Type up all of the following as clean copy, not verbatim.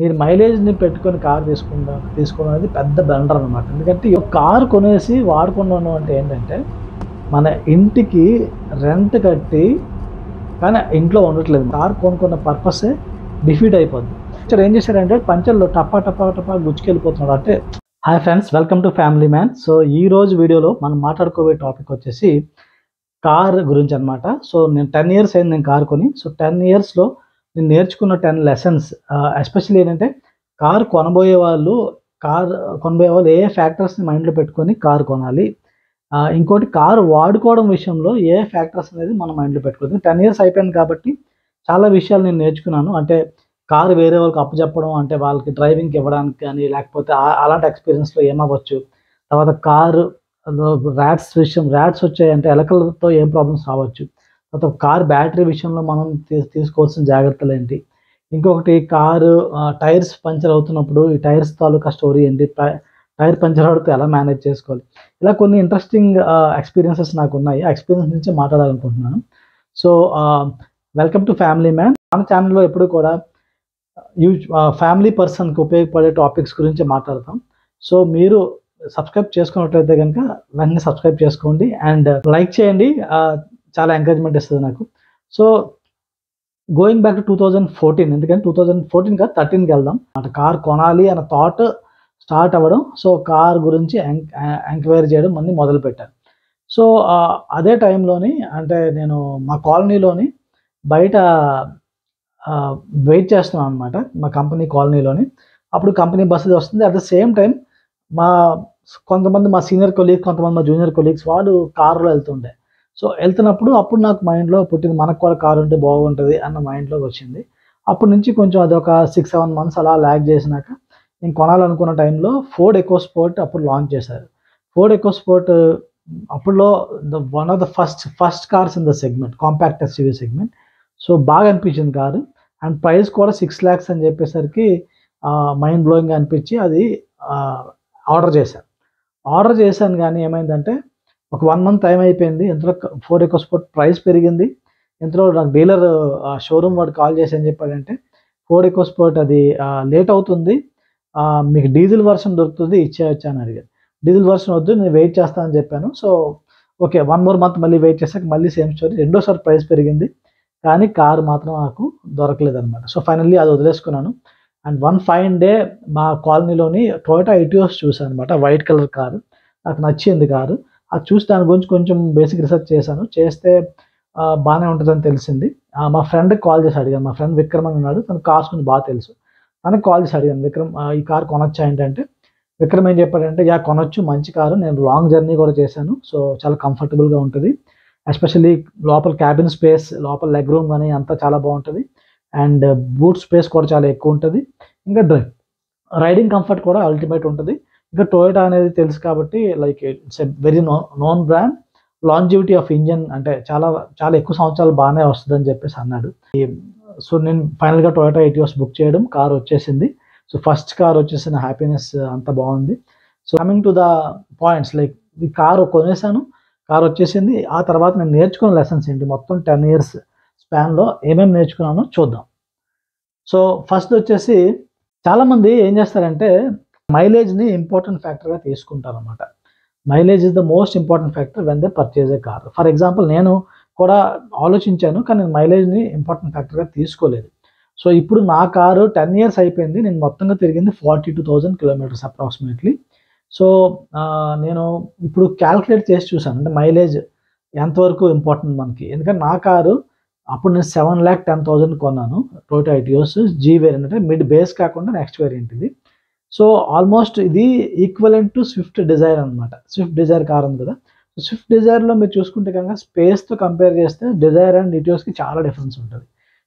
మీరు మైలేజ్ని పెట్టుకొని కార్ తీసుకోవడం అనేది పెద్ద బ్లండర్ అనమాట. ఎందుకంటే ఈ కారు కొనేసి వాడుకున్నాను అంటే ఏంటంటే మన ఇంటికి రెంట్ కట్టి కానీ ఇంట్లో ఉండట్లేదు. కార్ కొనుక్కున్న పర్పసే డిఫీట్ అయిపోద్ది. ఇక్కడ ఏం చేశారంటే పంచర్లో టపా టపా టపా గుచ్చుకెళ్ళిపోతున్నాడు. అంటే hi friends, welcome to family man. So ఈ రోజు వీడియోలో మనం మాట్లాడుకోబోయే టాపిక్ వచ్చేసి కార్ గురించి అనమాట. సో నేను 10 years అయింది నేను కార్ కొని. సో 10 yearsలో నేను నేర్చుకున్న 10 lessons, ఎస్పెషల్లీ ఏంటంటే కార్ కొనబోయే వాళ్ళు ఏ ఫ్యాక్టర్స్ని మైండ్లో పెట్టుకొని కార్ కొనాలి, ఇంకోటి కారు వాడుకోవడం విషయంలో ఏ ఫ్యాక్టర్స్ అనేది మనం మైండ్లో పెట్టుకోవాలి. 10 years అయిపోయింది కాబట్టి చాలా విషయాలు నేను నేర్చుకున్నాను. అంటే కారు వేరే వాళ్ళకి అప్పచెప్పడం, అంటే వాళ్ళకి డ్రైవింగ్కి ఇవ్వడానికి కానీ, లేకపోతే అలాంటి ఎక్స్పీరియన్స్లో ఏమవ్వచ్చు. తర్వాత కారు ర్యాట్స్ వచ్చాయంటే ఎలకలతో ఏం ప్రాబ్లమ్స్ రావచ్చు. తర్వాత కార్ బ్యాటరీ విషయంలో మనం తీసుకోవాల్సిన జాగ్రత్తలు ఏంటి. ఇంకొకటి కారు టైర్స్ పంచర్ అవుతున్నప్పుడు ఈ టైర్స్ తాలూకా స్టోరీ ఏంటి, టైర్ పంచర్ అవుతే ఎలా మేనేజ్ చేసుకోవాలి. ఇలా కొన్ని ఇంట్రెస్టింగ్ ఎక్స్పీరియన్సెస్ నాకు ఉన్నాయి. ఆ ఎక్స్పీరియన్స్ నుంచి మాట్లాడాలనుకుంటున్నాను. So welcome to family man. మన ఛానల్లో ఎప్పుడు కూడా ఫ్యామిలీ పర్సన్కి ఉపయోగపడే టాపిక్స్ గురించి మాట్లాడతాం. సో మీరు సబ్స్క్రైబ్ చేసుకున్నట్లయితే కనుక వెంటనే సబ్స్క్రైబ్ చేసుకోండి అండ్ లైక్ చేయండి. చాలా ఎంకరేజ్మెంట్ ఇస్తుంది నాకు. సో గోయింగ్ బ్యాక్ టు 2014, ఎందుకంటే 2014 కాదు 13కి వెళ్దాం. కార్ కొనాలి అన్న థాట్ స్టార్ట్ అవ్వడం, సో కార్ గురించి ఎంక్వైరీ చేయడం అన్నీ మొదలుపెట్టాను. సో అదే టైంలోని అంటే నేను మా కాలనీలోని బయట వెయిట్ చేస్తున్నాను అనమాట, మా కంపెనీ కాలనీలోని. అప్పుడు కంపెనీ బస్సు వస్తుంది. అట్ ద సేమ్ టైం కొంతమంది మా సీనియర్ కొలీగ్స్, కొంతమంది మా జూనియర్ కొలీగ్స్ వాళ్ళు కారులో వెళ్తుండే. సో వెళ్తున్నప్పుడు అప్పుడు నాకు మైండ్లో పుట్టింది, మనకు కూడా కారు ఉంటే బాగుంటుంది అన్న మైండ్లోకి వచ్చింది. అప్పటి నుంచి కొంచెం అదొక 6-7 months అలా ల్యాగ్ చేసినాక నేను కొనాలనుకున్న టైంలో ఫోర్డ్ ఎకోస్పోర్ట్ అప్పుడు లాంచ్ చేశారు. ఫోర్డ్ ఎకోస్పోర్ట్ అప్పుడులో one of the first cars in the segment, compact SUV segment. So బాగా అనిపించింది కారు. అండ్ ప్రైస్ కూడా 6 lakhs అని చెప్పేసరికి మైండ్ బ్లోయింగ్గా అనిపించి అది ఆర్డర్ చేశాను. కానీ ఏమైందంటే ఒక 1 month టైం అయిపోయింది. ఇంతలో ఫోర్డ్ ఎకోస్పోర్ట్ ప్రైస్ పెరిగింది. ఇంతలో నాకు డీలర్ షోరూమ్ వాడు కాల్ చేసి ఏం చెప్పాడంటే, ఫోర్డ్ ఎకోస్పోర్ట్ అది లేట్ అవుతుంది, మీకు డీజిల్ వర్షన్ దొరుకుతుంది, ఇచ్చేయచ్చా అని అడిగాను. డీజిల్ వర్షన్ వద్దు, నేను వెయిట్ చేస్తానని చెప్పాను. సో ఓకే, 1 more month మళ్ళీ వెయిట్ చేశాక మళ్ళీ సేమ్ స్టోరీ. రెండోసారి ప్రైస్ పెరిగింది కానీ కారు మాత్రం నాకు దొరకలేదన్నమాట. సో ఫైనల్లీ అది వదిలేసుకున్నాను. అండ్ వన్ ఫైన్ డే మా కాలనీలోని టొయోటా ఇటియోస్ చూసాను అనమాట, వైట్ కలర్ కారు. నాకు నచ్చింది కారు. అది చూసి దాని గురించి కొంచెం బేసిక్ రీసెర్చ్ చేస్తే బాగానే ఉంటుందని తెలిసింది. మా ఫ్రెండ్కి కాల్ చేసి అడిగాను. మా ఫ్రెండ్ విక్రమ్ అని ఉన్నాడు, తనకు కార్స్ గురించి బాగా తెలుసు. తనకు కాల్ చేసి అడిగాను, విక్రమ్ ఈ కార్ కొనొచ్చా ఏంటంటే, విక్రమ్ ఏం చెప్పాడంటే, కొనొచ్చు, మంచి కారు, నేను లాంగ్ జర్నీ కూడా చేశాను, సో చాలా కంఫర్టబుల్గా ఉంటుంది. ఎస్పెషల్లీ లోపల క్యాబిన్ స్పేస్, లోపల లెగ్ రూమ్ కానీ అంతా చాలా బాగుంటుంది. అండ్ బూట్ స్పేస్ కూడా చాలా ఎక్కువ ఉంటుంది. ఇంకా రైడింగ్ కంఫర్ట్ కూడా అల్టిమేట్ ఉంటుంది. ఇంకా టొయోటా అనేది తెలుసు కాబట్టి like it's a very known brand. Longevity of engine అంటే చాలా చాలా ఎక్కువ సంవత్సరాలు బాగానే వస్తుందని చెప్పేసి అన్నాడు. సో నేను ఫైనల్గా టొయోటా ఇటియోస్ బుక్ చేయడం, కార్ వచ్చేసింది. సో ఫస్ట్ కార్ వచ్చేసిన హ్యాపీనెస్ అంత బాగుంది. So coming to the points, like ఈ కారు కొనేసాను, కార్ వచ్చేసింది. ఆ తర్వాత నేను నేర్చుకున్న లెసన్స్ ఏంటి, మొత్తం 10 years స్పాన్లో ఏమేమి నేర్చుకున్నానో చూద్దాం. సో ఫస్ట్ వచ్చేసి చాలామంది ఏం చేస్తారంటే మైలేజ్ని ఇంపార్టెంట్ ఫ్యాక్టర్గా తీసుకుంటారు అనమాట. Mileage is the most important factor when they purchase A car. For example నేను కూడా ఆలోచించాను, కానీ నేను మైలేజ్ని ఇంపార్టెంట్ ఫ్యాక్టర్గా తీసుకోలేదు. సో ఇప్పుడు నా కారు 10 years అయిపోయింది, నేను మొత్తంగా తిరిగింది 42,000 kilometers అప్రాక్సిమేట్లీ. సో నేను ఇప్పుడు క్యాల్కులేట్ చేసి చూసాను, అంటే మైలేజ్ ఎంతవరకు ఇంపార్టెంట్ మనకి. ఎందుకంటే నా కారు అప్పుడు నేను 7,10,000 కొన్నాను, టొయోటా ఇటియోస్ జీ వేరియంట్, అంటే మిడ్ బేస్ కాకుండా నెక్స్ట్ వేరియంట్ ఇది. సో ఆల్మోస్ట్ ఇది ఈక్వలెంట్ టు స్విఫ్ట్ డిజైర్ అనమాట. స్విఫ్ట్ డిజైర్ కార్ ఉంది కదా, సో స్విఫ్ట్ డిజైర్లో మీరు చూసుకుంటే కనుక స్పేస్తో కంపేర్ చేస్తే డిజైర్ అండ్ ఇటియోస్కి చాలా డిఫరెన్స్ ఉంటుంది.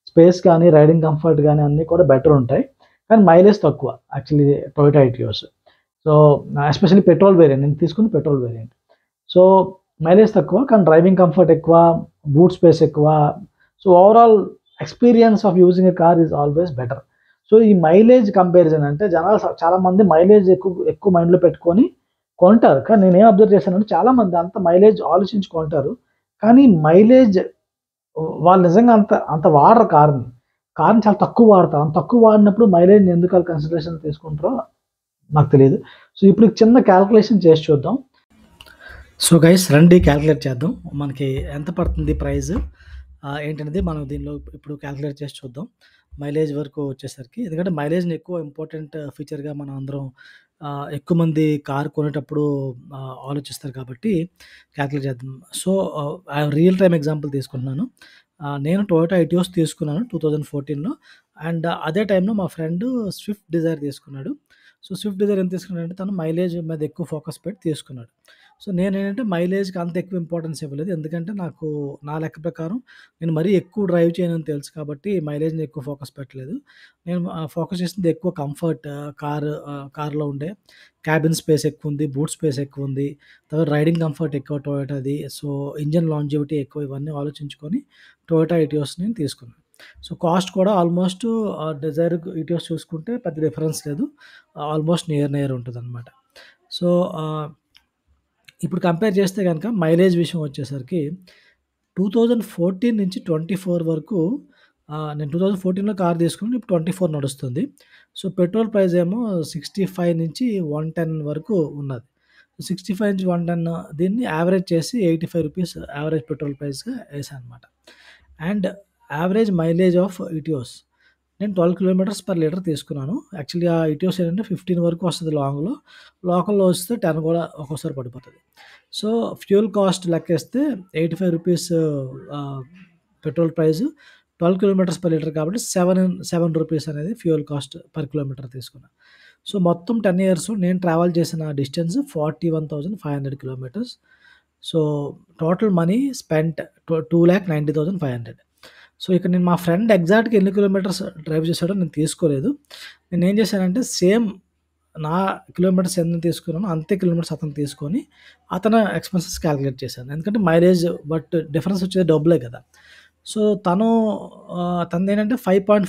స్పేస్ కానీ రైడింగ్ కంఫర్ట్ కానీ అన్నీ కూడా బెటర్ ఉంటాయి, కానీ మైలేజ్ తక్కువ actually Toyota Etios. So especially petrol variant, నేను తీసుకుంది పెట్రోల్ వేరియంట్. సో మైలేజ్ తక్కువ కానీ డ్రైవింగ్ కంఫర్ట్ ఎక్కువ, బూట్ స్పేస్ ఎక్కువ. So overall experience of using a car is always better. So ఈ మైలేజ్ కంపారిజన్ అంటే జనాలు చాలామంది మైలేజ్ ఎక్కువ మైండ్లో పెట్టుకొని కొంటారు. కానీ నేనేం అబ్జర్వ్ చేశానంటే చాలామంది అంత మైలేజ్ ఆలోచించి కొంటారు, కానీ మైలేజ్ వాళ్ళు నిజంగా అంత వాడరు కార్ని. కార్ని చాలా తక్కువ వాడతాను. తక్కువ వాడినప్పుడు మైలేజ్‌ని ఎందుకు ఆళ్ళు కన్సిడరేషన్ తీసుకుంటారో నాకు తెలీదు. సో, ఇప్పుడు చిన్న క్యాలిక్యులేషన్ చేసి చూద్దాం. సో, గైస్ రండి క్యాలిక్యులేట్ చేద్దాం. మనకి ఎంత పడుతుంది ప్రైస్ ఏంటనేది మనం దీనిలో ఇప్పుడు క్యాలిక్యులేట్ చేసి చూద్దాం. మైలేజ్ వరకు వచ్చేసరికి. ఎందుకంటే మైలేజ్‌ని ఎక్కువ ఇంపార్టెంట్ ఫీచర్‌గా మనం అందరం ఎక్కువ మంది కార్ కొనేటప్పుడు ఆలోచిస్తారు కాబట్టి క్యాలిక్యులేట్ చేద్దాం. సో, రియల్ టైమ్ ఎగ్జాంపుల్ తీసుకుంటున్నాను. నేను టొయోటా ఎటియోస్ తీసుకున్నాను 2014లో. అండ్ అదే టైంలో మా ఫ్రెండ్ స్విఫ్ట్ డిజైర్ తీసుకున్నాడు. సో, స్విఫ్ట్ డిజైర్ ఎంత తీసుకున్నాడంటే తను మైలేజ్ మీద ఎక్కువ ఫోకస్ పెట్టి తీసుకున్నాడు. సో, నేనేంటంటే మైలేజ్‌కి అంత ఎక్కువ ఇంపార్టెన్స్ ఇవ్వలేదు. ఎందుకంటే నాకు నా లెక్క ప్రకారం నేను మరీ ఎక్కువ డ్రైవ్ చేయనని తెలుసు కాబట్టి మైలేజ్‌ని ఎక్కువ ఫోకస్ పెట్టలేదు. నేను ఫోకస్ చేసింది ఎక్కువ కంఫర్ట్ కార్‌లో ఉండే క్యాబిన్ స్పేస్ ఎక్కువుంది, బూట్ స్పేస్ ఎక్కువుంది. తర్వాత రైడింగ్ కంఫర్ట్ ఎక్కువ టొయోటాది. సో, ఇంజిన్ లాంజివిటీ ఎక్కువ ఇవన్నీ ఆలోచించుకొని టొయోటా ఎటియోస్‌ని తీసుకున్నాను. సో, కాస్ట్ కూడా ఆల్మోస్ట్ డిజైర్, ఎటియోస్ చూసుకుంటే పెద్ద డిఫరెన్స్ లేదు. ఆల్మోస్ట్ నియర్ ఉంటదనమాట. సో, ఇప్పుడు కంపేర్ చేస్తే గనక మైలేజ్ విషయం వచ్చేసరికి 2014 నుంచి 24 వరకు నేను 2014లో కార్ తీసుకున్నాను. ఇప్పుడు 24 నడుస్తుంది. సో, పెట్రోల్ ప్రైస్ ఏమో 65 నుంచి 110 వరకు ఉన్నది. 65 నుంచి 110 దీన్ని యావరేజ్ చేసి రూ. 85 యావరేజ్ పెట్రోల్ ప్రైస్‌గా ఏసాననమాట. And average mileage of Etios నేను 12 కిలోమీటర్స్ పర్ లీటర్ తీసుకున్నాను. యాక్చువల్లీ ఆ ఇటియోస్ ఏంటంటే 15 వరకు వస్తది లాంగ్‌లో. లోకల్‌లో వస్తే 10 కూడా ఒక్కోసారి పడిపోతది. సో, ఫ్యూయల్ కాస్ట్ లెక్కేస్తే రూ. 85 petrol price 12 kilometres per litre కాబట్టి రూ. 7 అనేది ఫ్యూయల్ కాస్ట్ పర్ కిలోమీటర్ తీసుకున్నా. సో, మొత్తం 10 ఇయర్స్ నేను ట్రావెల్ చేసిన distance 41,500 kilometres. So, total money spent 2,90,500. So, ఇక్కడ నేను మా ఫ్రెండ్ ఎగ్జాక్ట్‌గా ఎన్ని కిలోమీటర్స్ డ్రైవ్ చేశాడో నేను తీసుకోలేదు. నేనేం చేశానంటే సేమ్ నా కిలోమీటర్స్ ఎన్ని తీసుకున్నానో అంతే కిలోమీటర్స్ అతను తీసుకొని, అతను ఎక్స్‌పెన్సెస్ కాలిక్యులేట్ చేశాను. ఎందుకంటే మైలేజ్ డిఫరెన్స్ వచ్చేది డబ్బులే కదా! సో, తనదేంటంటే రూ. 5.5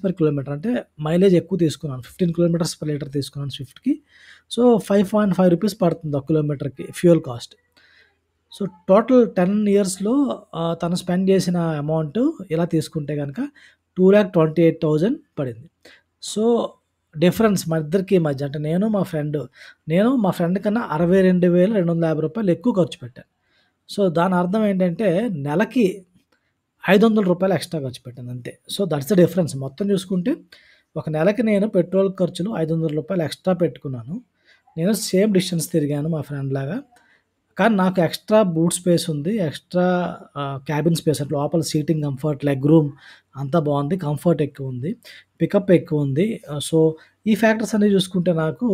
పర్ కిలోమీటర్ అంటే మైలేజ్ ఎక్కువ తీసుకున్నాను. 15 కిలోమీటర్స్ పర్ లీటర్ తీసుకున్నాను స్విఫ్ట్‌కి. సో, రూ. 5.5 పడుతుంది ఒక కిలోమీటర్‌కి ఫ్యూయల్ కాస్ట్. సో, టోటల్ 10 ఇయర్స్‌లో తను స్పెండ్ చేసిన అమౌంట్ ఇలా తీసుకుంటే గనక 2,28,000 పడింది. సో, డిఫరెన్స్ మా ఇద్దరికి మధ్య అంటే నేను మా ఫ్రెండ్ కన్నా రూ. 62,250 ఎక్కువ ఖర్చు పెట్టాను. సో, దాని అర్థం ఏంటంటే నెలకి రూ. 500 ఎక్స్‌ట్రా ఖర్చు పెట్టాను అంతే. So, that's the difference. మొత్తం చూసుకుంటే ఒక నెలకి నేను పెట్రోల్ ఖర్చులు రూ. 500 ఎక్స్‌ట్రా పెట్టుకున్నాను. నేను సేమ్ డిస్టెన్స్ తిరిగాను మా ఫ్రెండ్‌లాగా. కానీ నాకు ఎక్స్‌ట్రా బూట్ స్పేస్ ఉంది. ఎక్స్‌ట్రా క్యాబిన్ స్పేస్ అంటే లోపల సీటింగ్ కంఫర్ట్, లెగ్ రూమ్ అంతా బావుంది. కంఫర్ట్ ఎక్కువుంది. పికప్ ఎక్కువుంది. సో, ఈ ఫ్యాక్టర్స్ అన్నీ చూసుకుంటే నాకు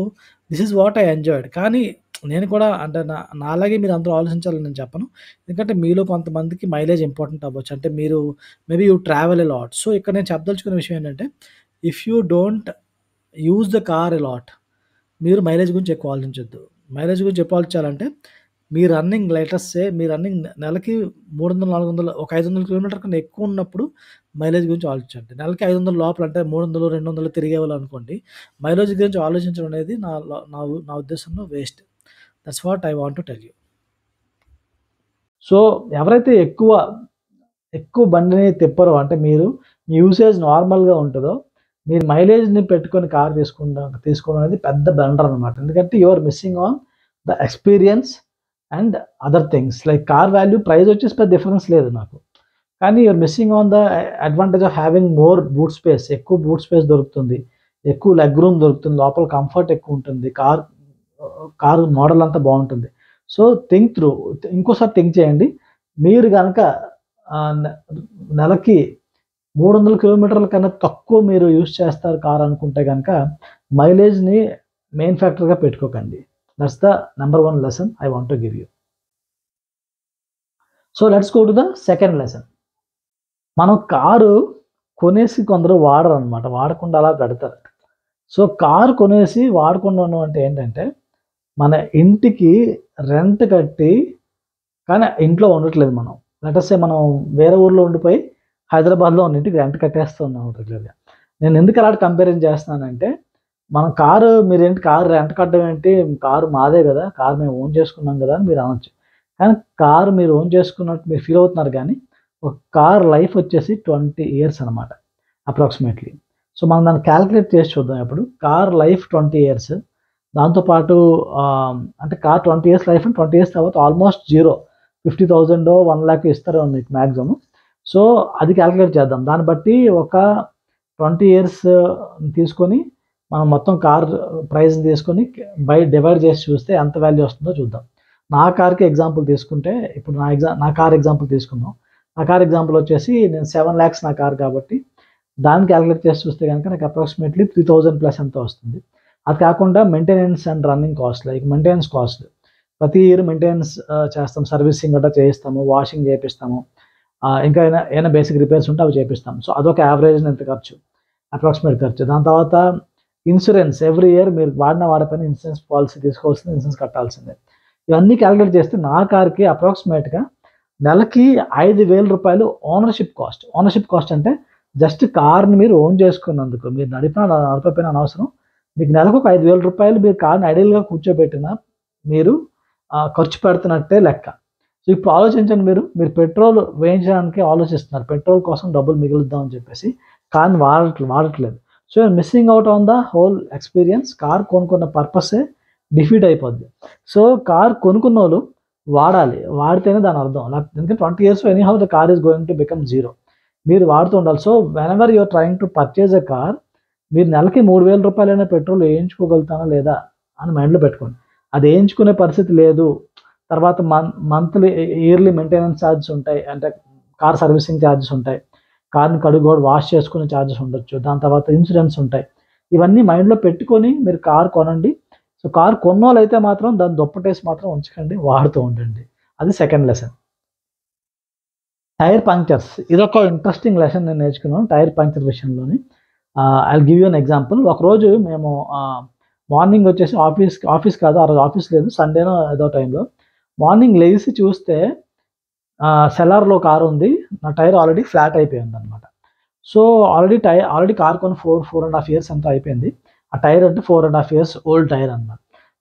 this is what I enjoyed. కానీ నేను కూడా అంటే నాలాగే మీరందరూ ఆలోచించాలని నేను చెప్పను. ఎందుకంటే మీలో కొంతమందికి మైలేజ్ ఇంపార్టెంట్ అవ్వచ్చు. అంటే మీరు maybe you travel a lot. So, ఇక్కడ నేను చెప్పదలుచుకున్న విషయం ఏంటంటే if you don't use the car a lot మీరు మైలేజ్ గురించి ఎక్కువ ఆలోచించొద్దు. మైలేజ్ గురించి ఎక్కువ ఆలోచించాలంటే మీ రన్నింగ్ మీ రన్నింగ్ నెలకి 300, 400 ఒక 500 కిలోమీటర్ కన్నా ఎక్కువ ఉన్నప్పుడు మైలేజ్ గురించి ఆలోచించండి. నెలకి 500 లోపల అంటే 300, 200 తిరిగేవాళ్ళనుకోండి మైలేజ్ గురించి ఆలోచించడం అనేది నా ఉద్దేశంలో waste. That's what I want to tell you. So, ఎవరైతే ఎక్కువ బండిని తిప్పరో అంటే మీ యూసేజ్ నార్మల్‌గా ఉంటదో మీరు మైలేజ్‌ని పెట్టుకొని కార్ తీసుకోవడం అనేది పెద్ద బ్లండర్ అనమాట. ఎందుకంటే you are missing on the experience and other things like car value price వచ్చేసి పెద్ద డిఫరెన్స్ లేదు నాకు. కానీ you are missing on the advantage of having more boot space. ఎక్కువ బూట్ స్పేస్ దొరుకుతుంది. ఎక్కువ లెగ్ రూమ్ దొరుకుతుంది. లోపల కంఫర్ట్ ఎక్కువ ఉంటుంది. కార్ మోడల్ అంతా బావుంటుంది. So, think through. ఇంకోసారి థింక్ చేయండి. మీరు గనక నెలకి 300 కిలోమీటర్ల కన్నా తక్కువ మీరు యూజ్ చేస్తారు కార్ అనుకుంటే గనక మైలేజ్‌ని మెయిన్ ఫ్యాక్టర్‌గా పెట్టుకోకండి. That's the number 1 lesson I want to give you. So, let's go to the second lesson. మనం కారు కొనేసి కొందరు వాడరనమాట. వాడకుండా అలా పెడతారు. సో, కారు కొనేసి వాడకుండా ఉండడం అంటే ఏంటంటే మన ఇంటికి రెంట్ కట్టి కానీ ఇంట్లో ఉండట్లేదు మనం. లెట్ అస్ సే మనం వేరే ఊర్లో ఉండిపోయి హైదరాబాద్‌లో ఉన్న ఇంటికి రెంట్ కట్టేస్తూ ఉన్నాం రెగ్యులర్‌గా. నేను ఎందుకు అలాంటి కంపారిజన్ చేస్తున్నానంటే మనం మీరేంటి కారు రెంట్ కట్టడం ఏంటి? కారు మాదే గదా! కారు మేము ఓన్ చేసుకున్నాం గదా! అని మీరు అనొచ్చు. కానీ కారు మీరు ఓన్ చేసుకున్నట్టు మీరు ఫీల్ అవుతున్నారు గానీ ఒక కార్ లైఫ్ వచ్చేసి 20 ఇయర్స్ అనమాట. అప్రాక్సిమేట్లీ. సో మనం దాన్ని క్యాలిక్యులేట్ చేసి చూద్దాం ఇప్పుడు. Car life 20 years. దాంతోపాటు అంటే car 20 years life and 20 years తర్వాత ఆల్మోస్ట్ జీరో 50,000 1,00,000 ఇస్తారు మీకు మ్యాక్సిమం. సో అది క్యాలిక్యులేట్ చేద్దాం. దాన్ని బట్టి ఒక 20 ఇయర్స్ తీసుకొని మనం మొత్తం కార్ ప్రైస్ని తీసుకొని డివైడ్ చేసి చూస్తే ఎంత వాల్యూ వస్తుందో చూద్దాం. నా కార్కి ఎగ్జాంపుల్ తీసుకుంటే ఇప్పుడు నా కార్ ఎగ్జాంపుల్ తీసుకుందాం. నా కార్ ఎగ్జాంపుల్ వచ్చేసి నేను 7 lakhs నా కార్ కాబట్టి దాన్ని క్యాలిక్యులేట్ చేసి చూస్తే కనుక నాకు అప్రాక్సిమేట్లీ 3,000 ప్లస్ ఎంతో వస్తుంది. అది కాకుండా maintenance and running cost, like maintenance cost ప్రతి ఇయర్ మెయింటెనెన్స్ చేస్తాం, సర్వీసింగ్ గట్రా చేయిస్తాము, వాషింగ్ చేపిస్తాము, ఇంకా ఏమైనా బేసిక్ రిపేర్స్ ఉంటే అవి చేపిస్తాం. సో అదొక యావరేజ్ ఎంత ఖర్చు, అప్రాక్సిమేట్ ఖర్చు. దాని తర్వాత ఇన్సూరెన్స్, ఎవ్రీ ఇయర్ మీరు వాడిపోయిన ఇన్సూరెన్స్ పాలసీ తీసుకోవాల్సింది, ఇన్సూరెన్స్ కట్టాల్సిందే. ఇవన్నీ క్యాలిక్యులేట్ చేస్తే నా కార్కి అప్రాక్సిమేట్గా నెలకి 5,000 రూపాయలు ఓనర్షిప్ కాస్ట్. ఓనర్షిప్ కాస్ట్ అంటే జస్ట్ కార్ని మీరు ఓన్ చేసుకున్నందుకు, మీరు నడపకపోయినా అనవసరం, మీకు నెలకు ఒక 5,000 రూపాయలు మీరు కార్ని ఐడియల్గా కూర్చోబెట్టినా మీరు ఖర్చు పెడుతున్నట్టే లెక్క. సో ఇప్పుడు ఆలోచించండి, మీరు పెట్రోల్ వేయించడానికి ఆలోచిస్తున్నారు, పెట్రోల్ కోసం డబ్బులు మిగులుద్దామని చెప్పేసి కార్ని వాడట్లేదు. So missing out on the whole experience. Car కొనుక్కున్న పర్పసే డిఫీట్ అయిపోద్ది. సో కార్ కొనుక్కున్న వాళ్ళు వాడితేనే దాని అర్థం. ఎందుకంటే 20 years anyhow the car is going to become zero. మీరు వాడుతూ ఉండాలి. So whenever you're trying to purchase a car, మీరు నెలకి 3,000 రూపాయలైనా పెట్రోల్ వేయించుకోగలుగుతానా లేదా అని మైండ్లో పెట్టుకోండి. అది వేయించుకునే పరిస్థితి లేదు, తర్వాత మంత్లీ ఇయర్లీ మెయింటెనెన్స్ ఛార్జెస్ ఉంటాయి, అంటే కార్ సర్వీసింగ్ ఛార్జెస్ ఉంటాయి, కార్ని వాష్ చేసుకునే ఛార్జెస్ ఉండొచ్చు, దాని తర్వాత ఇన్సూరెన్స్ ఉంటాయి. ఇవన్నీ మైండ్లో పెట్టుకొని మీరు కార్ కొనండి. సో కార్ కొన్నోళ్ళు అయితే మాత్రం దాన్ని దుప్పటేసి మాత్రం ఉంచకండి, వాడుతూ ఉండండి. అది సెకండ్ లెసన్. టైర్ పంక్చర్స్, ఇదొక ఇంట్రెస్టింగ్ లెసన్ నేను నేర్చుకున్నాను టైర్ పంక్చర్ విషయంలోని. I give you an example. ఒకరోజు మేము మార్నింగ్ వచ్చేసి ఆఫీస్ కాదు, ఆ రోజు ఆఫీస్ లేదు, సండేనో ఏదో టైంలో మార్నింగ్ లేచి చూస్తే సెలార్లో కారు ఉంది, నా టైర్ ఆల్రెడీ ఫ్లాట్ అయిపోయింది అనమాట. సో ఆల్రెడీ కార్ కొని 4.5 years ఎంతో అయిపోయింది. ఆ టైర్ అంటే 4.5 years ఓల్డ్ టైర్ అనమాట.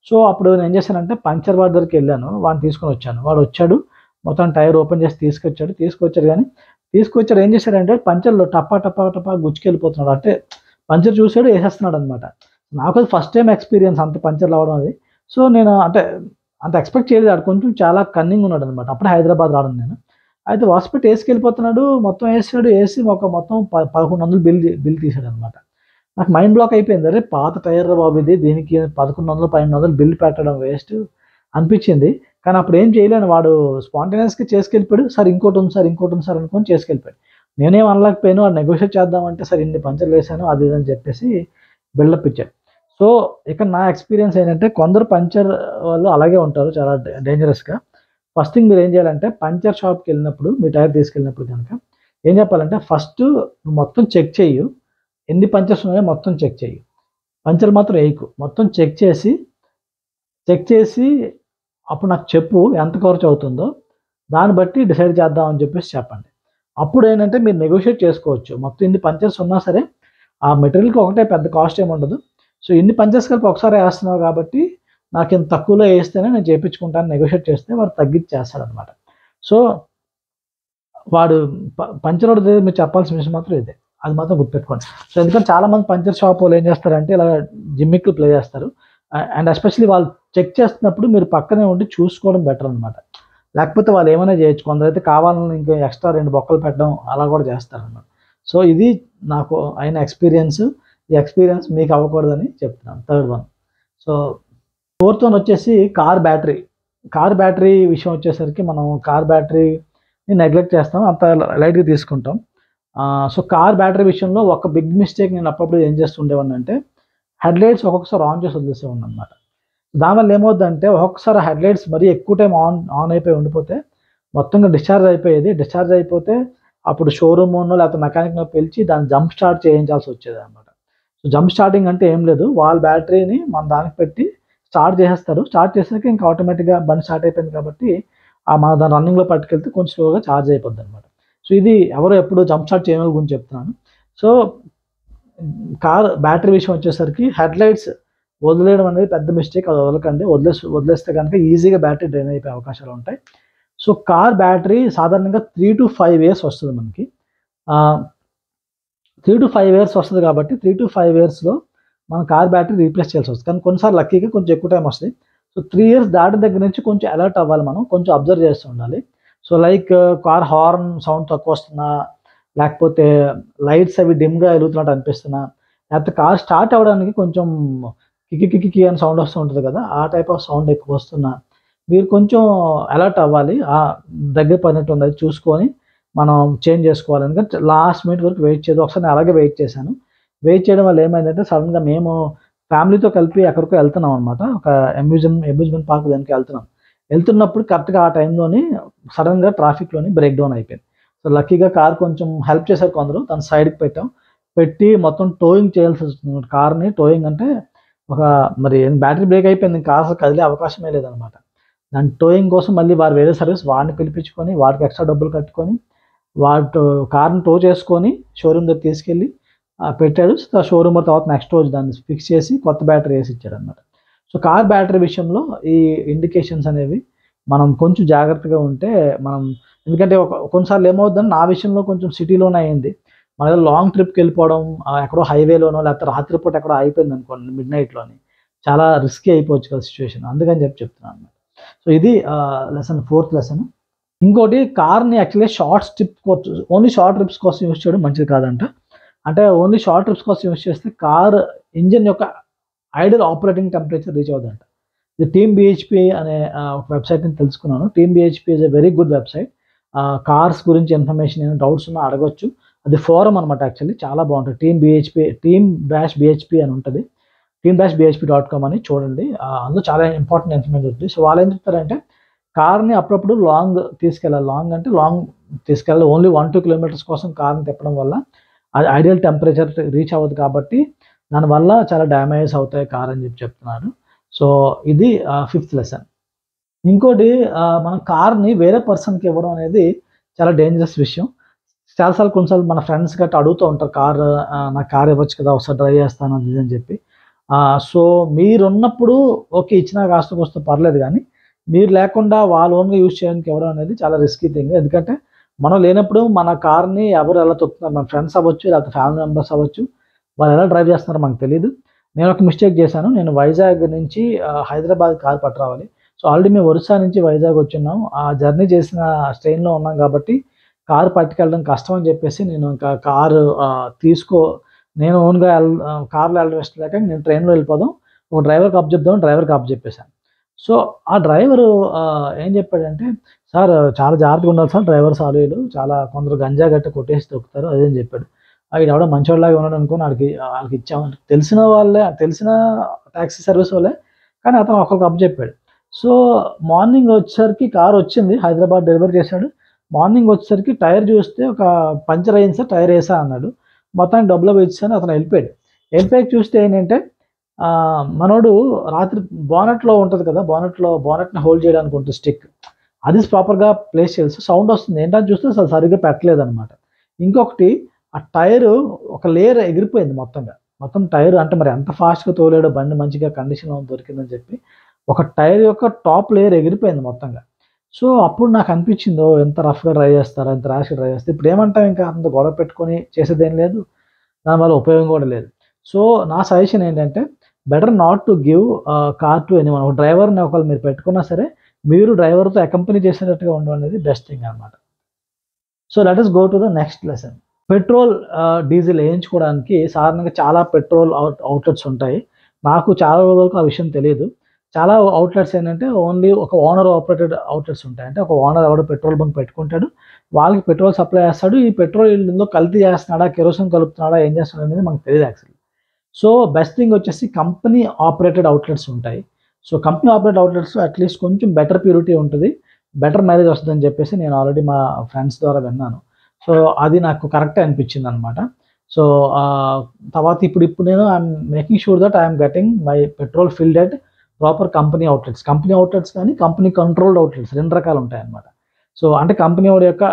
సో అప్పుడు నేను ఏం చేశానంటే పంక్చర్ వాడి దగ్గరికి వెళ్ళాను, వాడిని తీసుకొని వచ్చాను. వాడు వచ్చాడు, మొత్తం టైర్ ఓపెన్ చేసి తీసుకొచ్చాడు కానీ ఏం చేశాడంటే పంచర్లో టపా గుచ్చుకెళ్ళిపోతున్నాడు. అంటే పంచర్ చూసాడు, వేసేస్తున్నాడు అనమాట. నాకు అది ఫస్ట్ టైం ఎక్స్పీరియన్స్ అంత పంచర్లు అవ్వడం అది. సో నేను అంత ఎక్స్పెక్ట్ చేయలేదు. అది కొంచెం చాలా కన్నింగ్ ఉన్నాడు అనమాట. అప్పుడే హైదరాబాద్ రావడం నేను. అయితే హాస్పిటల్ వేసుకెళ్ళిపోతున్నాడు, మొత్తం వేసి మొత్తం 1,100 బిల్ తీసాడు అనమాట. నాకు మైండ్ బ్లాక్ అయిపోయింది. అరే పాత టైర్ బాబు ఇది, దీనికి 1,100 1,200 బిల్ పెట్టడం వేస్ట్ అనిపించింది. కానీ అప్పుడు ఏం చేయలేను, వాడు స్పాంటేనియస్గా చేసుకెళ్ళిపోయాడు. సార్ ఇంకోటి ఉంది సార్ అనుకొని చేసుకెళ్ళిపోయాడు. నేనేం అనలేకపోయాను. వాడు నెగోషియేట్ చేద్దామంటే సార్ ఇన్ని పంచర్లు వేసాను అది ఇది అని చెప్పేసి బిల్డప్ ఇచ్చాడు. సో ఇక్కడ నా ఎక్స్పీరియన్స్ ఏంటంటే కొందరు పంచర్ వాళ్ళు అలాగే ఉంటారు, చాలా డేంజరస్గా. ఫస్ట్ థింగ్ మీరు ఏం చేయాలంటే పంచర్ షాప్కి వెళ్ళినప్పుడు, మీ టైర్ తీసుకెళ్ళినప్పుడు కనుక ఏం చెప్పాలంటే ఫస్ట్ నువ్వు మొత్తం చెక్ చెయ్యు, ఎన్ని పంచర్స్ ఉన్నాయో మొత్తం చెక్ చెయ్యు, పంచర్ మాత్రం వేయకు. మొత్తం చెక్ చేసి అప్పుడు నాకు చెప్పు ఎంత ఖర్చు అవుతుందో, దాన్ని బట్టి డిసైడ్ చేద్దామని చెప్పేసి చెప్పండి. అప్పుడు ఏంటంటే మీరు నెగోషియేట్ చేసుకోవచ్చు. మొత్తం ఇన్ని పంచర్స్ ఉన్నా సరే ఆ మెటీరియల్కి ఒకటే పెద్ద కాస్ట్ ఏమి ఉండదు. సో ఇన్ని పంచర్స్ కలిపి ఒకసారి వేస్తున్నావు కాబట్టి నాకు ఇంత తక్కువలో వేస్తేనే నేను చేయించుకుంటాను, నెగోషియేట్ చేస్తే వాడు తగ్గించేస్తాడు అనమాట. సో వాడు పంచర్ దగ్గర మీరు చెప్పాల్సిన విషయం మాత్రం ఇదే, అది మాత్రం గుర్తుపెట్టుకోండి. సో ఎందుకంటే చాలామంది పంచర్ షాప్ వాళ్ళు ఏం చేస్తారంటే ఇలా జిమ్మిక్లు ప్లే చేస్తారు. అండ్ ఎస్పెషల్లీ వాళ్ళు చెక్ చేస్తున్నప్పుడు మీరు పక్కనే ఉండి చూసుకోవడం బెటర్ అనమాట. లేకపోతే వాళ్ళు ఏమైనా చేయొచ్చు. కొందరైతే కావాలని ఇంకా ఎక్స్ట్రా 2 బొక్కలు పెట్టడం అలా కూడా చేస్తారనమాట. సో ఇది నాకు అయిన ఎక్స్పీరియన్స్. ఈ ఎక్స్పీరియన్స్ మీకు అవ్వకూడదని చెప్తున్నాను. Third one. So fourth one వచ్చేసి కార్ బ్యాటరీ విషయం వచ్చేసరికి మనం కార్ బ్యాటరీని నెగ్లెక్ట్ చేస్తాం, అంత లైట్గా తీసుకుంటాం. సో కార్ బ్యాటరీ విషయంలో ఒక బిగ్ మిస్టేక్ నేను అప్పుడప్పుడు ఏం చేస్తుండేవాడిని అంటే హెడ్లైట్స్ ఒక్కొక్కసారి ఆన్ చేసి వదిలేసేవాడిని అనమాట. దానివల్ల ఏమవుతుందంటే ఒక్కొక్కసారి హెడ్లైట్స్ మరీ ఎక్కువ టైం ఆన్ అయిపోయి ఉండిపోతే మొత్తంగా డిశ్చార్జ్ అయిపోతే అప్పుడు షోరూమ్నో లేకపోతే మెకానిక్నో పిలిచి దాన్ని జంప్ స్టార్ట్ చేయించాల్సి వచ్చేది అనమాట. సో జంప్ స్టార్టింగ్ అంటే ఏం లేదు, వాళ్ళ బ్యాటరీని మన దానికి పెట్టి స్టార్ట్ చేసేస్తారు. స్టార్ట్ చేసాక ఇంకా ఆటోమేటిక్గా బండి స్టార్ట్ అయిపోయింది కాబట్టి మన దాన్ని రన్నింగ్లో పట్టుకెళ్తే కొంచెం స్లోగా ఛార్జ్ అయిపోద్ది అనమాట. సో ఇది ఎప్పుడు జంప్ స్టార్ట్ చేయడం గురించి చెప్తున్నాను. సో కార్ బ్యాటరీ విషయం వచ్చేసరికి హెడ్లైట్స్ వదిలేయడం అనేది పెద్ద మిస్టేక్. అది వదలకండి. వదిలేస్తే కనుక ఈజీగా బ్యాటరీ డ్రైన్ అయిపోయే అవకాశాలు ఉంటాయి. సో కార్ బ్యాటరీ సాధారణంగా 3 to 5 years వస్తుంది మనకి. 3 to 5 ఇయర్స్ వస్తుంది కాబట్టి 3 to 5 ఇయర్స్లో మనం కార్ బ్యాటరీ రీప్లేస్ చేయాల్సి వస్తుంది. కానీ కొన్నిసార్లు లక్కీగా కొంచెం ఎక్కువ టైం వస్తుంది. సో 3 ఇయర్స్ దాటిన దగ్గర నుంచి కొంచెం అలర్ట్ అవ్వాలి, మనం కొంచెం అబ్జర్వ్ చేస్తూ ఉండాలి. So like car horn sound తక్కువ వస్తున్నా, లేకపోతే లైట్స్ అవి డిమ్గా వెలుగుతున్నట్టు అనిపిస్తున్నా, లేకపోతే కార్ స్టార్ట్ అవ్వడానికి కొంచెం కికి కికి కి అని సౌండ్ వస్తూ ఉంటుంది కదా, ఆ టైప్ ఆఫ్ సౌండ్ ఎక్కువ వస్తున్నా మీరు కొంచెం అలర్ట్ అవ్వాలి. దగ్గర పడినట్టు ఉంది అది చూసుకొని మనం చేంజ్ చేసుకోవాలి. ఎందుకంటే లాస్ట్ మినిట్ వరకు వెయిట్ చేయదు. ఒకసారి నేను అలాగే వెయిట్ చేశాను. వెయిట్ చేయడం వల్ల ఏమైందంటే సడన్గా మేము ఫ్యామిలీతో కలిపి ఎక్కడికో వెళ్తున్నాం అనమాట. ఒక అమ్యూజ్మెంట్ పార్క్ దానికి వెళ్తున్నప్పుడు కరెక్ట్గా ఆ టైంలోని సడన్గా ట్రాఫిక్లోని బ్రేక్ డౌన్ అయిపోయింది. సో లక్కీగా కార్ కొంచెం హెల్ప్ చేశారు కొందరు, తన సైడ్కి పెట్టి మొత్తం టోయింగ్ చేయాల్సి వస్తుంది. కార్ని టోయింగ్ అంటే మరి బ్యాటరీ బ్రేక్ అయిపోయింది, కార్ అసలు కదిలే అవకాశమే లేదనమాట. దాని టోయింగ్ కోసం మళ్ళీ వారు వేరే సర్వీస్ వాడిని పిలిపించుకొని వాడికి ఎక్స్ట్రా డబ్బులు కట్టుకొని కార్ని టో చేసుకొని షోరూమ్ దగ్గర తీసుకెళ్ళి పెట్టాడు. ఆ షోరూమ్ తర్వాత నెక్స్ట్ రోజు దాన్ని ఫిక్స్ చేసి కొత్త బ్యాటరీ వేసి ఇచ్చాడు అనమాట. సో కార్ బ్యాటరీ విషయంలో ఈ ఇండికేషన్స్ అనేవి మనం కొంచెం జాగ్రత్తగా ఉంటే మనం, ఎందుకంటే కొన్నిసార్లు ఏమవుతుందని నా విషయంలో కొంచెం సిటీలోనే అయింది. మన లాంగ్ ట్రిప్కి వెళ్ళిపోవడం, ఎక్కడో హైవేలోనో లేకపోతే రాత్రిపూట ఎక్కడో అయిపోయింది అనుకోండి మిడ్ నైట్లోని, చాలా రిస్కీ అయిపోవచ్చు కదా సిచ్యువేషన్, అందుకని చెప్తున్నాను అనమాట. సో ఇది లెసన్, 4th లెసన్. ఇంకోటి, కార్ని యాక్చువల్లీ ఓన్లీ షార్ట్ ట్రిప్స్ కోసం యూస్ చేయడం మంచిది కాదంట. అంటే ఓన్లీ షార్ట్ ట్రిప్స్ కోసం యూస్ చేస్తే కార్ ఇంజిన్ యొక్క ఐడియల్ ఆపరేటింగ్ టెంపరేచర్ రీచ్ అవుతుందంట. ఇది టీమ్ బిహెచ్పి అనే ఒక వెబ్సైట్ని తెలుసుకున్నాను. Team BHP is a very good website. Cars గురించి ఇన్ఫర్మేషన్ ఏమైనా డౌట్స్ ఉన్నా అడగొచ్చు. అది ఫోరం అనమాట, యాక్చువల్లీ చాలా బాగుంటుంది. టీమ్-BHP అని ఉంటుంది. team-bhp.com అని చూడండి, అందులో చాలా ఇంపార్టెంట్ ఇన్ఫర్మేషన్ ఉంటుంది. సో వాళ్ళు ఏం చెప్తారంటే కార్ని అప్పుడప్పుడు లాంగ్ తీసుకెళ్ళాలి. ఓన్లీ 1-2 కిలోమీటర్స్ కోసం కార్ని తిప్పడం వల్ల అది ఐడియల్ టెంపరేచర్ రీచ్ అవ్వదు కాబట్టి దానివల్ల చాలా డ్యామేజెస్ అవుతాయి కార్ అని చెప్తున్నారు. సో ఇది 5th లెసన్. ఇంకోటి, మన కార్ని వేరే పర్సన్కి ఇవ్వడం అనేది చాలా డేంజరస్ విషయం. కొన్నిసార్లు మన ఫ్రెండ్స్ గట్రా అడుగుతూ ఉంటారు, నాకు కార్ ఇవ్వచ్చు కదా, ఒకసారి డ్రైవ్ చేస్తాను అది అని చెప్పి. సో మీరున్నప్పుడు ఓకే, ఇచ్చినా కాస్త కోస్త పర్లేదు, కానీ మీరు లేకుండా వాళ్ళు ఓన్గా యూజ్ చేయడానికి ఇవ్వడం అనేది చాలా రిస్కీ థింగ్. ఎందుకంటే మనం లేనప్పుడు మన కార్ని ఎవరు ఎలా తొక్కుతున్నారు, మన ఫ్రెండ్స్ అవ్వచ్చు, లేకపోతే ఫ్యామిలీ మెంబర్స్ అవ్వచ్చు, వాళ్ళు ఎలా డ్రైవ్ చేస్తున్నారో మనకు తెలియదు. నేను ఒక మిస్టేక్ చేశాను. నేను వైజాగ్ నుంచి హైదరాబాద్ కార్ పట్టురావాలి. సో ఆల్రెడీ మేము ఒరిస్సా నుంచి వైజాగ్ వచ్చున్నాం. ఆ జర్నీ చేసిన ట్రైన్లో ఉన్నాం కాబట్టి కారు పట్టుకెళ్ళడం కష్టం అని చెప్పేసి నేను ఇంకా కారు నేను ఓన్గా కార్లో వెళ్ళడం ఇష్టం లేక నేను ట్రైన్లో వెళ్ళిపోదాం, ఒక డ్రైవర్కి అప్ చెప్పేశాను. సో ఆ డ్రైవరు ఏం చెప్పాడంటే, సార్ చాలా జాగ్రత్తగా ఉండాలి సార్, డ్రైవర్స్ ఆలోలు చాలా కొందరు గంజా గట్ట కొట్టేసి తొక్కుతారు అదేం చెప్పాడు. ఆయన ఎవడో మంచివాళ్ళలాగా ఉన్నాడు అనుకుని వాళ్ళకి ఇచ్చామని, తెలిసిన ట్యాక్సీ సర్వీస్ వాళ్ళే, కానీ అతను ఒకరికి అప్ చెప్పాడు. సో మార్నింగ్ వచ్చేసరికి కార్ వచ్చింది, హైదరాబాద్ డెలివరీ చేశాడు. మార్నింగ్ వచ్చేసరికి టైర్ చూస్తే ఒక పంచర్ అయింది సార్, టైర్ వేసా అన్నాడు. మొత్తానికి డబ్బులు ఇచ్చాను, అతను వెళ్ళిపోయాక చూస్తే ఏంటంటే మనోడు రాత్రి బానెట్లో ఉంటుంది కదా, బానెట్ని హోల్డ్ చేయడానికి ఉంటుంది స్టిక్, అది ప్రాపర్గా ప్లేస్ చేయాల్సి సౌండ్ వస్తుంది. ఏంటని చూస్తే అసలు సరిగ్గా పెట్టలేదన్నమాట. ఇంకొకటి, ఆ టైరు ఒక లేయర్ ఎగిరిపోయింది మొత్తం టైర్, అంటే మరి ఎంత ఫాస్ట్గా తోలాడో, బండి మంచిగా కండిషన్లో దొరికిందని చెప్పి ఒక టైర్ యొక్క టాప్ లేయర్ ఎగిరిపోయింది మొత్తంగా. సో అప్పుడు నాకు అనిపించిందో, ఎంత రఫ్గా డ్రైవ్ చేస్తారా, ఎంత ర్యాష్గా డ్రైవ్ చేస్తారు, ఇప్పుడు ఏమంటాం, ఇంకా అంత గొడవ పెట్టుకొని చేసేదేం లేదు, దానివల్ల ఉపయోగం కూడా లేదు. సో నా సజెషన్ ఏంటంటే, better not to give car to anyone. ఒక డ్రైవర్ని ఒకవేళ మీరు పెట్టుకున్నా సరే, మీరు డ్రైవర్తో అకంపెనీ చేసేటట్టుగా ఉండడం అనేది బెస్ట్ థింగ్ అనమాట. So let us go to the next lesson. Petrol, diesel వేయించుకోవడానికి సాధారణంగా చాలా పెట్రోల్ అవుట్లెట్స్ ఉంటాయి. నాకు చాలా వరకు ఆ విషయం తెలియదు. చాలా అవుట్లెట్స్ ఏంటంటే ఓన్లీ ఒక ఓనర్ ఆపరేటెడ్ అవుట్లెట్స్ ఉంటాయి. అంటే ఒక ఓనర్ ఎవడో పెట్రోల్ బంక్ పెట్టుకుంటాడు, వాళ్ళకి పెట్రోల్ సప్లై చేస్తాడు. ఈ పెట్రోల్ ఇందులో కల్తీ చేస్తున్నాడా, కెరోసిన్ కలుపుతున్నాడా, ఏం చేస్తున్నాడా అనేది మనకు తెలియదు యాక్చువల్లీ. సో బెస్ట్ థింగ్ వచ్చేసి కంపెనీ ఆపరేటెడ్ అవుట్లెట్స్ ఉంటాయి. So company operated outlets at least కొంచెం బెటర్ ప్యూరిటీ ఉంటుంది, బెటర్ మైలేజ్ వస్తుందని చెప్పేసి నేను ఆల్రెడీ మా ఫ్రెండ్స్ ద్వారా విన్నాను. సో అది నాకు కరెక్టే అనిపించింది అనమాట. సో తర్వాత ఇప్పుడు నేను I'm making sure that I'm getting my petrol filled at proper company outlets కానీ కంపెనీ కంట్రోల్డ్ అవుట్లెట్స్, 2 రకాలు ఉంటాయి అన్నమాట. సో అంటే కంపెనీ యొక్క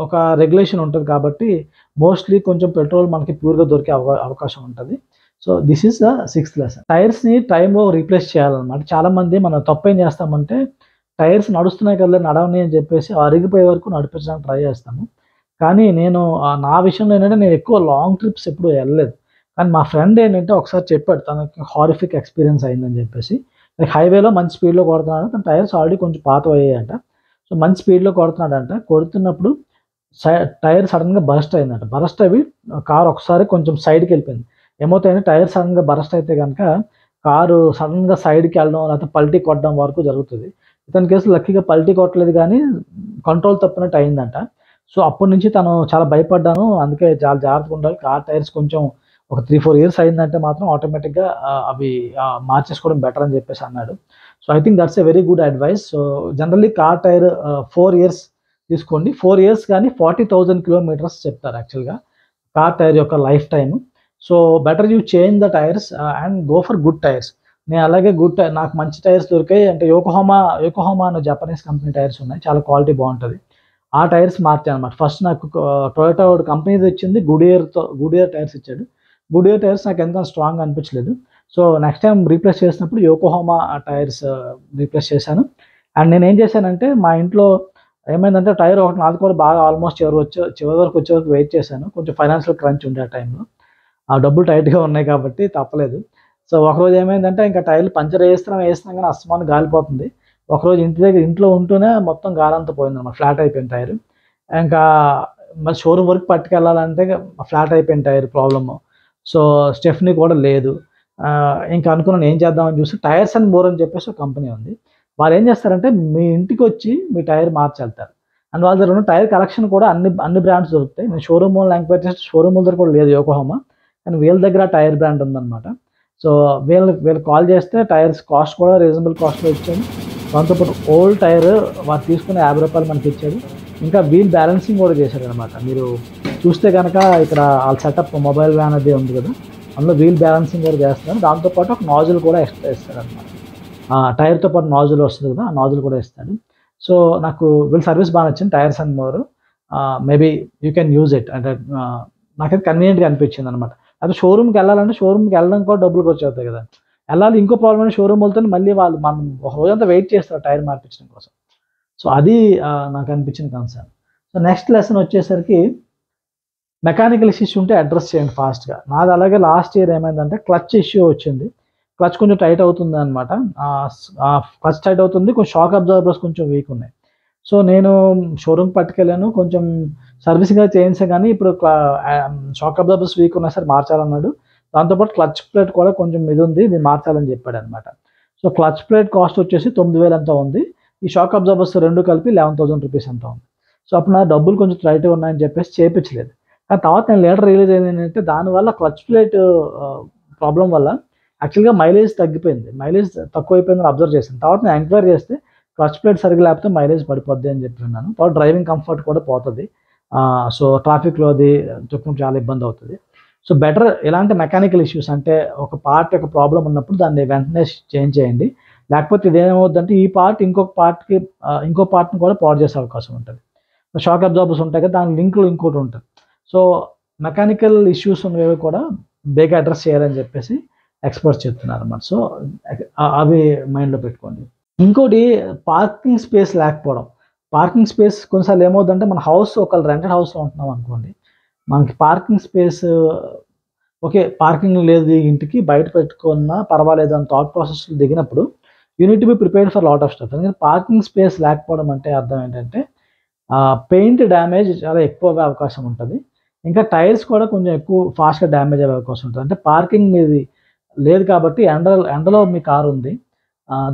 ఒక రెగ్యులేషన్ ఉంటుంది కాబట్టి మోస్ట్లీ కొంచెం పెట్రోల్ మనకి ప్యూర్గా దొరికే అవకాశం ఉంటుంది. So this is the 6th lesson. టైర్స్ని టైంలో రీప్లేస్ చేయాలన్నమాట. చాలామంది మనం తప్పు ఏం చేస్తామంటే, టైర్స్ నడుస్తున్నాయి కదా, నడవని అని చెప్పేసి అరిగిపోయే వరకు నడిపించడానికి ట్రై చేస్తాము. కానీ నేను నా విషయంలో ఏంటంటే నేను ఎక్కువ లాంగ్ ట్రిప్స్ ఎప్పుడు వెళ్ళలేదు. కానీ మా ఫ్రెండ్ ఏంటంటే ఒకసారి చెప్పాడు తనకి హారిఫిక్ ఎక్స్‌పీరియన్స్ అయిందని చెప్పేసి. లైక్ హైవేలో మంచి స్పీడ్‌లో కొడుతున్నాడు. తన టైర్స్ ఆల్రెడీ కొంచెం పాతవయ్యాయంట. సో, మంచి స్పీడ్‌లో కొడుతున్నాడంట. కొడుతున్నప్పుడు స టైర్ సడెన్‌గా బరస్ట్ అయిందంట. బరస్ట్ అవి కారు ఒకసారి కొంచెం సైడ్‌కెళ్ళిపోయింది. ఏమవుతాయంటే టైర్ సడెన్‌గా బరస్ట్ అయితే గనక కారు సడెన్‌గా సైడ్‌కెళ్ళడం లేకపోతే పల్టీ కొట్టడం వరకు జరుగుతది. ఇతని కేసులో లక్కీగా పల్టీ కొట్టలేదు గానీ కంట్రోల్ తప్పినట్టు అయిందంట. సో, అప్పటినుంచి తను చాలా భయపడ్డాను. అందుకే చాలా జాగ్రత్తగా ఉండాలి. కార్ టైర్స్ కొంచెం ఒక 3, 4 ఇయర్స్ అయిందంటే మాత్రం ఆటోమేటిక్‌గా అవి మార్చేసుకోవడం బెటర్ అని చెప్పేసి అన్నాడు. So, I think that's a very good advice. So, generally car tyre 4 years తీసుకోండి. 4 ఇయర్స్ గానీ 40,000 కిలోమీటర్స్ చెప్తారు యాక్చువల్‌గా కార్ టైర్ యొక్క life time. So, better you change the tyres and go for good tyres. నేను అలాగే నాకు మంచి టైర్స్ దొరికాయి. అంటే యోకోహామా అనే జపనీస్ కంపెనీ టైర్స్ ఉన్నాయి. చాలా క్వాలిటీ బావుంటది. ఆ టైర్స్ మార్చానన్నమాట. ఫస్ట్ నాకు టొయోటా వాడు కంపెనీది ఇచ్చింది గుడియర్ టైర్స్ ఇచ్చాడు. గుడియర్ టైర్స్ నాకెంత స్ట్రాంగ్‌గా అనిపించలేదు. సో, నెక్స్ట్ టైమ్ రీప్లేస్ చేసినప్పుడు యోకోహామా టైర్స్ రీప్లేస్ చేశాను. అండ్ నేనేం చేశానంటే మా ఇంట్లో ఏమైందంటే టైర్ ఒకటి నాది కూడా బాగా ఆల్మోస్ట్ చివరి వరకు వచ్చే వరకు వెయిట్ చేశాను. కొంచెం ఫైనాన్షియల్ క్రంచ్ ఉండే ఆ టైంలో. ఆ డబ్బులు టైట్‌గా ఉన్నాయి కాబట్టి తప్పలేదు. సో, ఒకరోజు ఏమైందంటే ఇంకా టైర్‌లు పంచర్ ఏస్తున్నాం గానీ అస్తమానం గాలిపోతుంది. ఒకరోజు ఇంట్లో ఉంటూనే మొత్తం గాలంతా పోయిందన్నమాట. ఫ్లాట్ అయిపోయింది టైరు. ఇంకా మరి షోరూమ్ వరకు పట్టుకెళ్ళాలంటే ఫ్లాట్ అయిపోయింది టైర్ ప్రాబ్లము. సో, స్టెఫ్నీ కూడా లేదు. ఇంకా అనుకున్నాను ఏం చేద్దామని చూస్తే టైర్స్ అండ్ మోర్ అని చెప్పేసి ఒక కంపెనీ ఉంది. వాళ్ళేం చేస్తారంటే మీ ఇంటికొచ్చి మీ టైర్ మార్చెళ్తారు. అండ్ వాళ్ళ దగ్గర ఉన్న టైర్ కలెక్షన్ కూడా అన్ని బ్రాండ్స్ దొరుకుతాయి. నేను షోరూమ్ ఎంక్వైరీ చేస్తే షోరూముల దగ్గర కూడా లేదు యోకోహామా. కానీ వీళ్ళ దగ్గర టైర్ బ్రాండ్ ఉందన్నమాట. సో, వీళ్ళకి కాల్ చేస్తే టైర్స్ కాస్ట్ కూడా రీజనబుల్ కాస్ట్‌లో ఇచ్చాడు. దాంతో పాటు ఓల్డ్ టైర్ వాడు తీసుకుని రూ. 50 మనకిచ్చాడు. ఇంకా వీల్ బ్యాలెన్సింగ్ కూడా చేశాడనమాట. మీరు చూస్తే గనక ఇక్కడ ఆళ్ళ సెటప్ మొబైల్ వ్యాన్ అది ఉంది కదా! అందులో వీల్ బ్యాలెన్సింగ్ కూడా చేస్తాడు. దాంతో పాటు ఒక నాజిల్ కూడా ఎక్స్‌ట్రా ఇస్తాడనమాట. టైర్‌తో పాటు నాజిల్ వస్తది కదా! ఆ నాజిల్ కూడా ఇస్తాడు. సో, నాకు వీళ్ళ సర్విస్ బా నచ్చింది. Tyres and more. Maybe you can use it. అంటే నాకైతే కన్వీనియంట్‌గా అనిపించిందనమాట. అదే షోరూమ్‌కెళ్ళడానికి కూడా డబ్బులు ఖర్చవుతాయి కదా! ఎళ్ళాలి ఇంకో ప్రాబ్లమ్ ఏంటి షోరూమ్ వోళ్ళతోని మళ్ళీ మనం ఒక రోజంతా వెయిట్ చేస్తారు టైర్ మార్పించడం కోసం. సో, అది నాకనిపించిన కన్సర్న్. సో, నెక్స్ట్ లెసన్ వచ్చేసరికి మెకానికల్ ఇష్యూస్ ఉంటే అడ్రెస్ చేయండి ఫాస్ట్‌గా. నాది అలాగే లాస్ట్ ఇయర్ ఏమైందంటే క్లచ్ ఇష్యూ వచ్చింది. క్లచ్ కొంచెం టైట్ అవుతుందనమాట. క్లచ్ టైట్ అవుతుంది. కొంచెం షాక్ అబ్జార్బర్స్ కొంచెం వీక్ ఉన్నాయి. సో, నేను షోరూమ్‌కి పట్టుకెళ్ళాను. కొంచెం సర్వీసింగ్ అది చేయించా గానీ ఇప్పుడు షాక్ అబ్జార్బర్స్ వీక్ ఉన్నాయి సార్ మార్చాలన్నాడు. దాంతో పాటు క్లచ్ ప్లేట్ కూడా కొంచెం ఇదుంది. ఇది మార్చాలని చెప్పాడనమాట. సో, క్లచ్ ప్లేట్ కాస్ట్ వచ్చేసి 9,000 ఎంతో ఉంది. ఈ షాక్ అబ్జార్బర్స్ 2 కలిపి ₹11,000 ఎంతో ఉంది. సో, అప్పుడు నా డబ్బులు కొంచెం టైట్‌గా ఉన్నాయని చెప్పేసి చేపించలేదు. కానీ తర్వాత నేను లేటర్ రియలైజ్ అయిందేంటంటే దానివల్ల క్లచ్ ప్లేట్ ప్రాబ్లమ్ వల్ల యాక్చువల్‌గా మైలేజ్ తగ్గిపోయింది. మైలేజ్ తక్కువైపోయిందని అబ్జర్వ్ చేశాను. తర్వాత నేను ఎంక్వైరీ చేస్తే క్లచ్ ప్లేట్ సరిగ్గా లేకపోతే మైలేజ్ పడిపోద్ది అని చెప్పి విన్నాను. తర్వాత డ్రైవింగ్ కంఫర్ట్ కూడా పోతది. సో, ట్రాఫిక్‌లో అది తొక్కినప్పుడు చాలా ఇబ్బందవుతది. సో, బెటర్ ఎలాంటి మెకానికల్ ఇష్యూస్ అంటే ఒక పార్ట్ యొక్క ప్రాబ్లమ్ ఉన్నప్పుడు దాన్ని వెంటనే చేంజ్ చేయండి. లేకపోతే ఇదేమవుద్దంటే ఈ పార్ట్ ఇంకో పార్ట్‌ని కూడా పాడు చేసే అవకాశం ఉంటది. షాక్ అబ్జార్బర్స్ ఉంటాయి కదా! దాని లింక్‌లో ఇంకోటి ఉంటది. సో, మెకానికల్ ఇష్యూస్ ఉన్నవి కూడా బేగా అడ్రెస్ చేయాలని చెప్పేసి ఎక్స్‌పర్ట్స్ చెప్తున్నారన్నమాట. సో, అవి మైండ్‌లో పెట్టుకోండి. ఇంకోటి పార్కింగ్ స్పేస్ లేకపోవడం. పార్కింగ్ స్పేస్ కొన్నిసార్లు ఏమవుద్దంటే మన రెంటెడ్ హౌస్‌లో ఉంటున్నాం అనుకోండి. మనకి పార్కింగ్ స్పేస్ ఓకే. పార్కింగ్ లేదు ఈ ఇంటికి బయట పెట్టుకున్నా పర్వాలేదు అని థాట్ ప్రాసెస్‌లో దిగినప్పుడు you need to be prepared for lot of stuff. ఎందుకంటే పార్కింగ్ స్పేస్ లేకపోవడం అంటే అర్థం ఏంటంటే పెయింట్ డ్యామేజ్ చాలా ఎక్కువగా అవకాశం ఉంటది. ఇంకా టైర్స్ కూడా కొంచెం ఎక్కువ ఫాస్ట్‌గా డ్యామేజ్ అయ్యే అవకాశం ఉంటది. అంటే పార్కింగ్ మీది లేదు కాబట్టి ఎండలో మీ కారు ఉంది.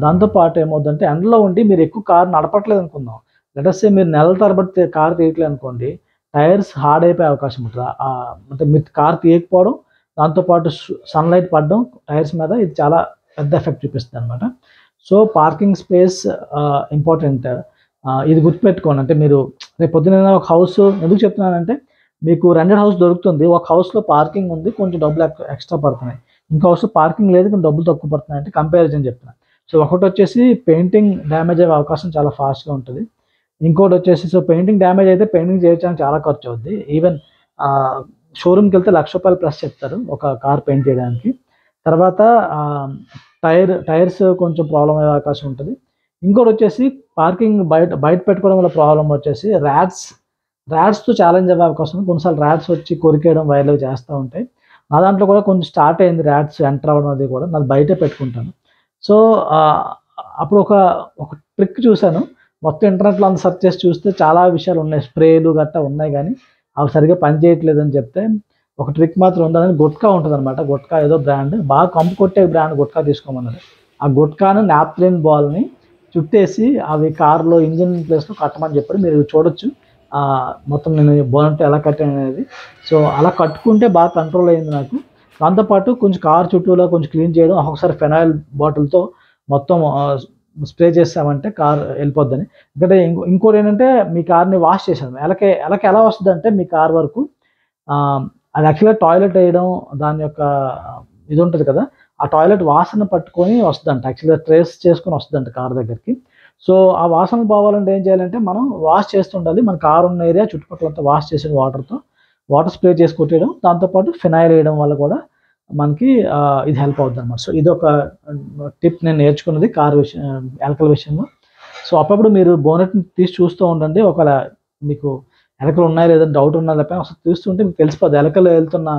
దాంతో పాటు ఏమవుద్దంటే ఎండలో ఉండి మీరు ఎక్కువ కారు నడపట్లేదు అనుకుందాం. లెట్ అస్ సే మీరు నెలల తరబడి కారు తీయట్లేదు అనుకోండి. టైర్స్ హార్డ్ అయిపోయే అవకాశం ఉంటది. అంటే మీరు కారు తీయకపోవడం, దాంతో పాటు సన్‌లైట్ పడడం టైర్స్ మీద ఇది చాలా పెద్ద ఎఫెక్ట్ చూపిస్తదనమాట. So, parking space important. ఇది గుర్తుపెట్టుకోండి. అంటే మీరు రేపు పొద్దున ఒక హౌస్ ఎందుకు చెప్తున్నానంటే మీకు రెంటెడ్ హౌస్ దొరుకుతుంది. ఒక హౌస్‌లో పార్కింగ్ ఉంది. కొంచెం డబ్బులు ఎక్స్‌ట్రా పడుతున్నాయి. ఇంకో హౌస్‌లో పార్కింగ్ లేదు కానీ డబ్బులు తక్కువ పడుతున్నాయి అంటే కంపారిజన్ చెప్తున్నా. సో, ఒకటొచ్చేసి పెయింటింగ్ డ్యామేజ్ అయ్యే అవకాశం చాలా ఫాస్ట్‌గా ఉంటది. ఇంకోటొచ్చేసి పెయింటింగ్ డ్యామేజ్ అయితే పెయింటింగ్ చేయించడానికి చాలా ఖర్చు అవుద్ది. ఈవెన్ షోరూమ్‌కెళ్తే ₹1,00,000 ప్లస్ చెప్తారు ఒక కార్ పెయింట్ చేయడానికి. తర్వాత ఆహ్, టైర్స్ కొంచెం ప్రాబ్లమ్ అయ్యే అవకాశం ఉంటది. ఇంకోటొచ్చేసి పార్కింగ్ బయట పెట్టుకోవడం వల్ల ప్రాబ్లమ్ వచ్చేసి ర్యాట్స్‌తో ఛాలెంజ్ అవ్వే అవకాశం ఉంది. కొన్నిసార్లు ర్యాట్స్ వచ్చి కొరికేయడం, వైర్లు చేస్తా ఉంటాయి. నా దాంట్లో కూడా కొంచెం స్టార్ట్ అయింది ర్యాట్స్ ఎంటర్ అవ్వడం అది కూడా. నాది బయటే పెట్టుకుంటాను. సో, ఆహ్, అప్పుడు ఒక ట్రిక్ చూసాను. మొత్తం ఇంటర్నెట్‌లో అంతా సెర్చ్ చేసి చూస్తే చాలా విషయాలున్నాయి. స్ప్రేలు గట్టా ఉన్నాయి గానీ, అవి సరిగ్గా పనిచేయట్లేదని చెప్తే, ఒక ట్రిక్ మాత్రం ఉంది. అదని గుట్కా ఉంటదనమాట. గుట్కా ఏదో బ్రాండ్. బాగా కంపు కొట్టే బ్రాండ్ గుట్కా తీసుకోమన్నారు. ఆ గుట్కాను నాప్థలిన్ బాల్‌ని చుట్టేసి అవి కార్‌లో ఇంజిన్ ప్లేస్‌లో కట్టమని చెప్పారు. మీరు చూడొచ్చు. మొత్తం నేను బోనెట్ ఎలా కట్టాననేది. సో, అలా కట్టుకుంటే బాగా కంట్రోల్ అయింది నాకు. దాంతో పాటు కొంచెం కారు చుట్టూలా కొంచెం క్లీన్ చేయడం, ఒక్కొక్కసారి ఫెనాయిల్ బాటిల్‌తో మొత్తం స్ప్రే చేసామంటే కార్ ఎళ్ళిపోద్దని. ఎందుకంటే ఇంకోటేంటంటే మీ కార్‌ని వాష్ చేశాను. ఎలక ఎలా వస్తదంటే మీ కార్ వరకు అది యాక్చువల్‌గా టాయిలెట్ ఎయడం దాని యొక్క ఇది ఉంటది కదా! ఆ టాయిలెట్ వాసన పట్టుకొని వస్తదంట. యాక్చువల్‌గా ట్రేస్ చేసుకొని వస్తదంట కార్ దగ్గరికి. సో, ఆ వాసన పోవాలంటే ఏం చేయాలంటే మనం వాష్ చేస్తుండాలి. మన కార్ ఉన్న ఏరియా చుట్టుపక్కలంతా వాష్ చేసి వాటర్ స్ప్రే చేసి కొట్టేయడం. దాంతో పాటు ఫినాయిల్ ఎయడం వల్ల కూడా మనకి ఇది హెల్ప్ అవుద్దనమాట. సో, ఇదొక టిప్ నేను నేర్చుకున్నది ఎలకల విషయంలో. సో, అప్పుడప్పుడు మీరు బోనెట్‌ని తీసి చూస్తూ ఉండండి. ఒకవేళ మీకు ఎలకలు ఉన్నాయా లేదా డౌట్ ఉన్నా లేకపోయినా ఒకసారి చూస్తుంటే మీకు తెలిసిపోద్ది. ఎలకలు ఎళ్తున్న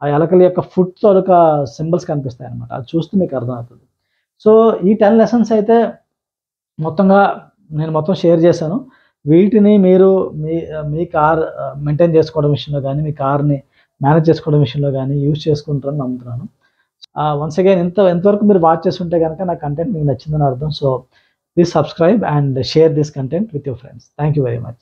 ఆ ఎలకల యొక్క ఫుట్ తాలూకా సింబల్స్ కనిపిస్తాయన్నమాట. అది చూస్తే మీకు అర్థమవుతది. సో, ఈ 10 లెసన్స్ అయితే మొత్తంగా నేను మొత్తం షేర్ చేశాను. వీటిని మీరు మీ కార్ మెయింటైన్ చేసుకోవడం విషయంలో గానీ, మీ కార్‌ని మేనేజ్ చేసుకోవడం విషయంలో గానీ యూజ్ చేసుకుంటారని నమ్ముతున్నాను. వన్స్ అగైన్ ఇంతవరకు మీరు వాచ్ చేసుంటే గనక నా కంటెంట్ మీకు నచ్చిందని అర్థం. So, please subscribe and share this content with your friends. Thank you very much.